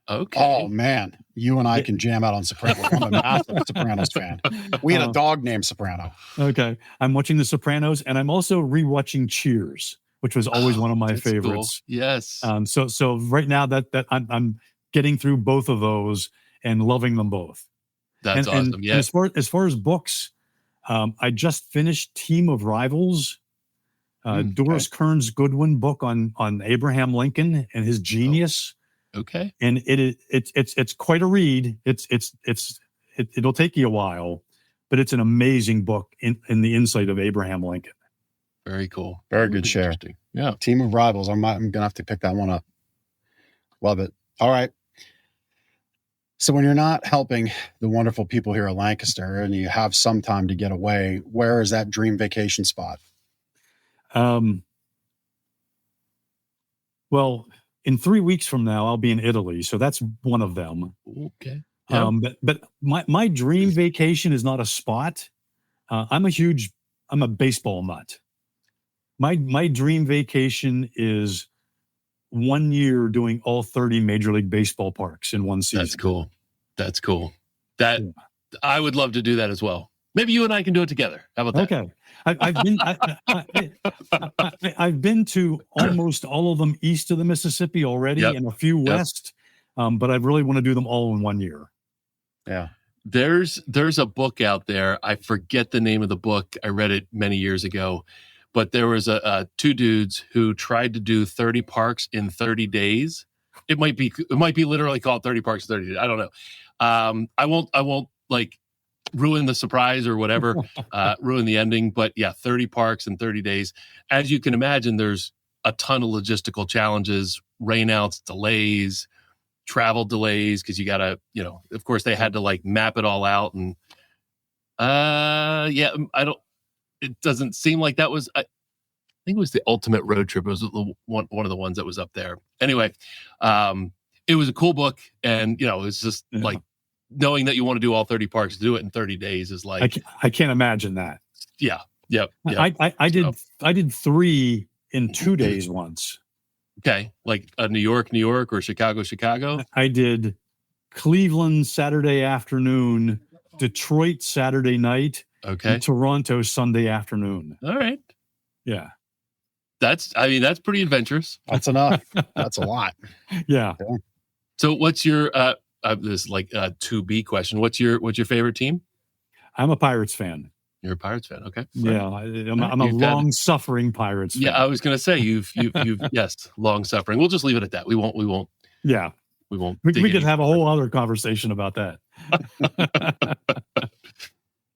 Okay. Oh man, you and I can jam out on Sopranos. I'm a massive Sopranos fan. We had a dog named Soprano. Okay, I'm watching The Sopranos, and I'm also rewatching Cheers, which was always one of my favorites. Cool. Yes. So right now that I'm getting through both of those and loving them both. That's awesome. And as far as books, I just finished Team of Rivals. Doris Kearns Goodwin book on Abraham Lincoln and his genius. Okay. And it's quite a read. It'll take you a while, but it's an amazing book in the insight of Abraham Lincoln. Very cool. Very good share. Yeah. Team of Rivals. I'm gonna have to pick that one up. Love it. All right. So when you're not helping the wonderful people here at Lancaster and you have some time to get away, where is that dream vacation spot? Well, in 3 weeks from now, I'll be in Italy. So that's one of them. Okay. Yeah. But my dream vacation is not a spot. I'm a baseball nut. My dream vacation is 1 year doing all 30 Major League Baseball parks in one season. That's cool. I would love to do that as well. Maybe you and I can do it together. How about that? Okay. I've been to almost all of them east of the Mississippi already, and a few west, but I really want to do them all in 1 year. Yeah. There's a book out there. I forget the name of the book. I read it many years ago, but there was two dudes who tried to do 30 parks in 30 days. It might be literally called 30 parks in 30 days. I don't know. I won't like ruin the surprise or whatever, ruin the ending. But yeah, 30 parks in 30 days. As you can imagine, there's a ton of logistical challenges, rainouts, delays, travel delays, because you gotta, of course they had to like map it all out. And it doesn't seem like that was, I think it was the Ultimate Road Trip. It was one of the ones that was up there. Anyway, it was a cool book. And, it's just like knowing that you want to do all 30 parks, do it in 30 days is like, I can't imagine that. Yeah. Yep. I did 3 in 2 days once. Okay. Like New York, or Chicago. I did Cleveland Saturday afternoon, Detroit Saturday night, okay, and Toronto Sunday afternoon. All right. Yeah. That's pretty adventurous. That's enough. That's a lot. Yeah. So what's your, this is like a 2B question. What's your favorite team? I'm a Pirates fan. You're a Pirates fan, okay? Yeah, I'm a long-suffering Pirates fan. Yeah, I was going to say you've yes, long-suffering. We'll just leave it at that. We won't. Yeah, we won't. We could have a whole other conversation about that.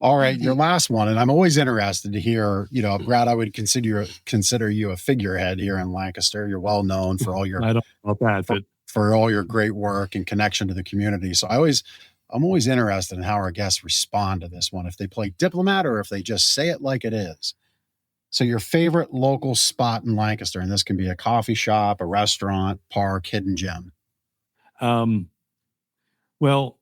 All right, your last one, and I'm always interested to hear. Brad, I would consider you a figurehead here in Lancaster. You're well known for all your I don't know about that, but for all your great work and connection to the community. So I'm always interested in how our guests respond to this one, if they play diplomat or if they just say it like it is. So your favorite local spot in Lancaster, and this can be a coffee shop, a restaurant, park, hidden gem. Well,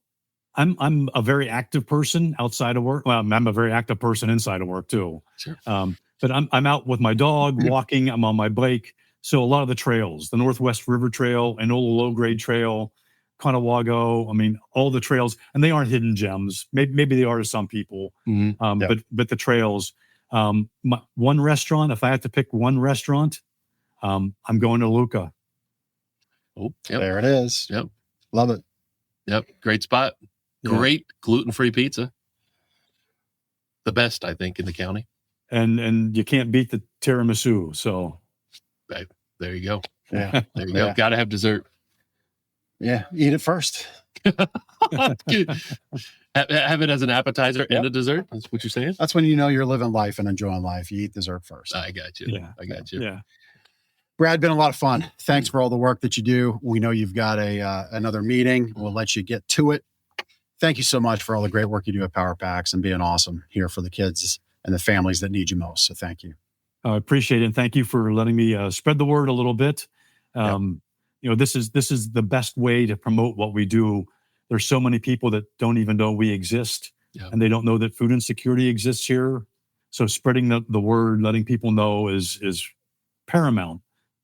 I'm a very active person outside of work. Well, I'm a very active person inside of work too. Sure. But I'm out with my dog walking. I'm on my bike. So a lot of the trails, the Northwest River Trail, Enola Low Grade Trail, Conewago, all the trails, and they aren't hidden gems. Maybe they are to some people. Mm-hmm. But the trails, one restaurant, if I had to pick one restaurant, I'm going to Luca. Oh, yep. There it is. Yep. Love it. Yep. Great spot. Great gluten-free pizza. The best, I think, in the county. And you can't beat the tiramisu. So there you go. Yeah. There you go. Got to have dessert. Yeah, eat it first. Have it as an appetizer and a dessert. That's what you're saying. That's when you know you're living life and enjoying life. You eat dessert first. I got you. Yeah. I got you. Yeah. Brad, been a lot of fun. Thanks for all the work that you do. We know you've got another meeting. We'll let you get to it. Thank you so much for all the great work you do at Power Packs and being awesome here for the kids and the families that need you most. So thank you. I appreciate it. And thank you for letting me spread the word a little bit. This is the best way to promote what we do. There's so many people that don't even know we exist, and they don't know that food insecurity exists here. So spreading the word, letting people know is paramount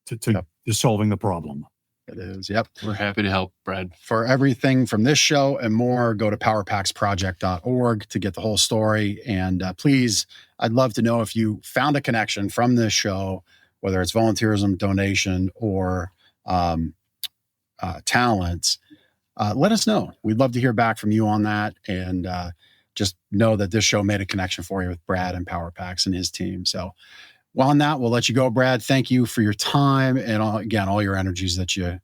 to solving the problem. It is. Yep. We're happy to help, Brad. For everything from this show and more, go to powerpacksproject.org to get the whole story. And please, I'd love to know if you found a connection from this show, whether it's volunteerism, donation, or talents. Let us know. We'd love to hear back from you on that. And just know that this show made a connection for you with Brad and Power Packs and his team. So on that, we'll let you go, Brad. Thank you for your time and all your energies that you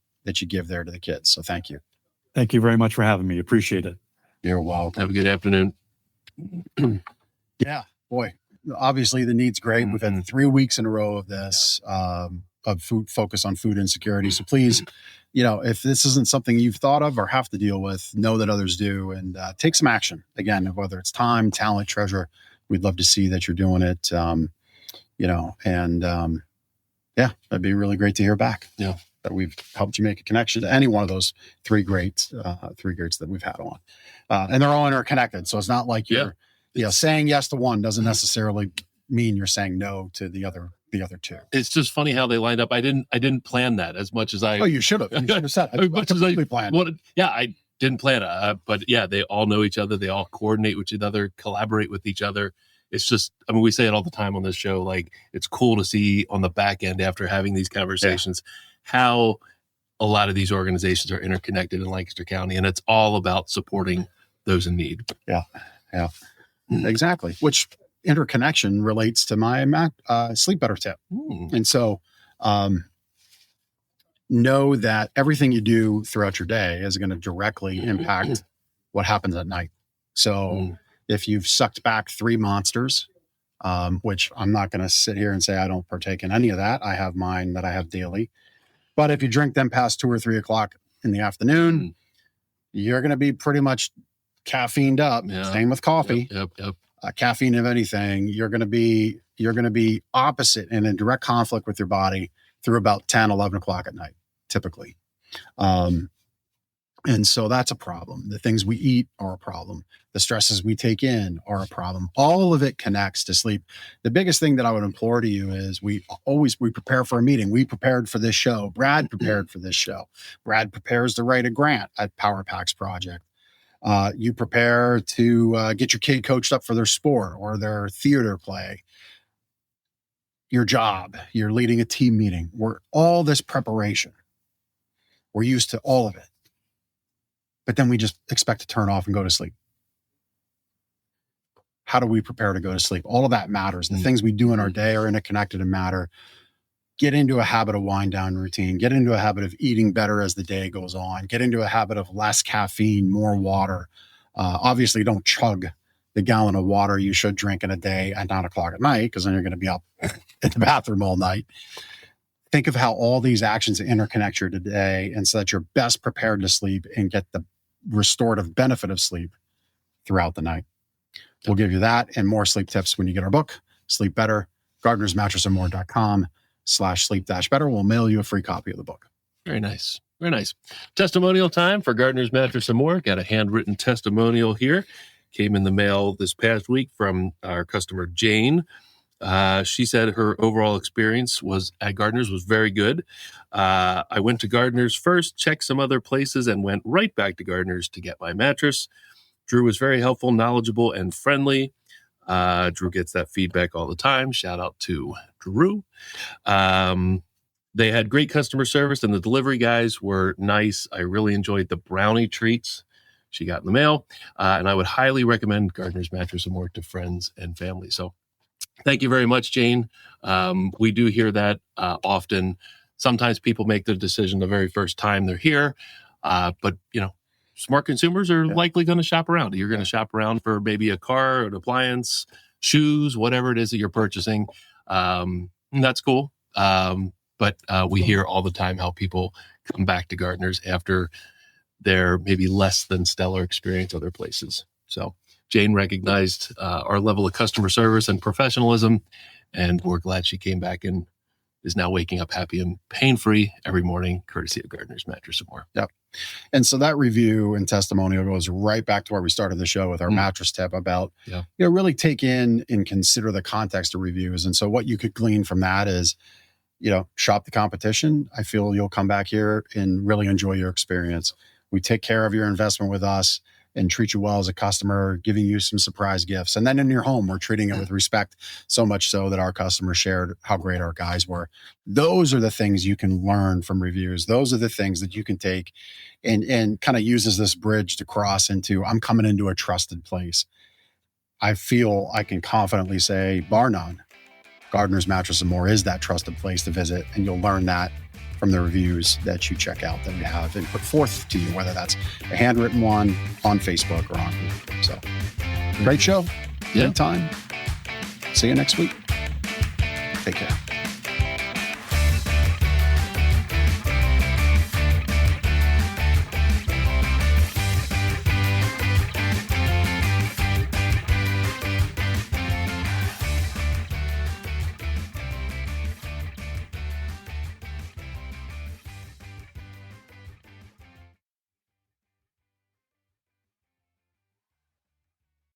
give there to the kids. So thank you. Thank you very much for having me. Appreciate it. You're welcome. Have a good afternoon. Yeah, boy. Obviously, the need's great. We've had 3 weeks in a row of this of food focus on food insecurity. So please, if this isn't something you've thought of or have to deal with, know that others do, and take some action. Again, whether it's time, talent, treasure, we'd love to see that you're doing it. That'd be really great to hear back. Yeah. that we've helped you make a connection to any one of those three greats that we've had on. And they're all interconnected. So it's not like you're saying yes to one doesn't necessarily mean you're saying no to the other two. It's just funny how they lined up. I didn't plan that as much as I. Oh, you should have. You should have said. I completely planned. I didn't plan it. But yeah, they all know each other. They all coordinate with each other, collaborate with each other. It's just, I mean, we say it all the time on this show. Like, it's cool to see on the back end after having these conversations how a lot of these organizations are interconnected in Lancaster County, and it's all about supporting those in need. Yeah, exactly. Which interconnection relates to my sleep better tip. And so know that everything you do throughout your day is going to directly impact what happens at night. So if you've sucked back 3 monsters, which I'm not going to sit here and say I don't partake in any of that. I have mine that I have daily. But if you drink them past 2 or 3 o'clock in the afternoon, you're going to be pretty much caffeined up. Yeah. Same with coffee. Yep. Caffeine, if anything, you're going to be opposite and in direct conflict with your body through about 10, 11 o'clock at night, typically. And so that's a problem. The things we eat are a problem. The stresses we take in are a problem. All of it connects to sleep. The biggest thing that I would implore to you is we prepare for a meeting. We prepared for this show. Brad prepared for this show. Brad prepares to write a grant at Power Packs Project. You prepare to get your kid coached up for their sport or their theater play. Your job, you're leading a team meeting. All this preparation. We're used to all of it. But then we just expect to turn off and go to sleep. How do we prepare to go to sleep? All of that matters. The things we do in our day are interconnected and matter. Get into a habit of wind down routine. Get into a habit of eating better as the day goes on. Get into a habit of less caffeine, more water. Obviously, don't chug the gallon of water you should drink in a day at 9 o'clock at night, because then you're going to be up in the bathroom all night. Think of how all these actions interconnect your day, and so that you're best prepared to sleep and get the restorative benefit of sleep throughout the night. We'll give you that and more sleep tips when you get our book, Sleep Better, gardenersmattressandmore.com/sleep-better. We'll mail you a free copy of the book. Very nice. Very nice. Testimonial time for Gardener's Mattress and More. Got a handwritten testimonial here. Came in the mail this past week from our customer, Jane. She said her overall experience at Gardeners was very good. I went to Gardeners first, checked some other places, and went right back to Gardeners to get my mattress. Drew was very helpful, knowledgeable, and friendly. Drew gets that feedback all the time. Shout out to Drew. They had great customer service, and the delivery guys were nice. I really enjoyed the brownie treats she got in the mail. And I would highly recommend Gardener's Mattress and More to friends and family. So thank you very much, Jane. We do hear that often. Sometimes people make the decision the very first time they're here. But, smart consumers are likely going to shop around. You're going to shop around for maybe a car, an appliance, shoes, whatever it is that you're purchasing. And that's cool. But we hear all the time how people come back to Gardeners after their maybe less than stellar experience other places. So Jane recognized our level of customer service and professionalism, and we're glad she came back and is now waking up happy and pain-free every morning, courtesy of Gardener's Mattress and More. Yep. And so that review and testimonial goes right back to where we started the show with our mattress tip about, really take in and consider the context of reviews. And so what you could glean from that is, shop the competition. I feel you'll come back here and really enjoy your experience. We take care of your investment with us and treat you well as a customer, giving you some surprise gifts. And then in your home, we're treating it with respect, so much so that our customers shared how great our guys were. Those are the things you can learn from reviews. Those are the things that you can take and kind of use as this bridge to cross into, I'm coming into a trusted place. I feel I can confidently say, bar none, Gardener's Mattress and More is that trusted place to visit. And you'll learn that from the reviews that you check out that we have and put forth to you, whether that's a handwritten one on Facebook or on Google. So great show. Good time. See you next week. Take care.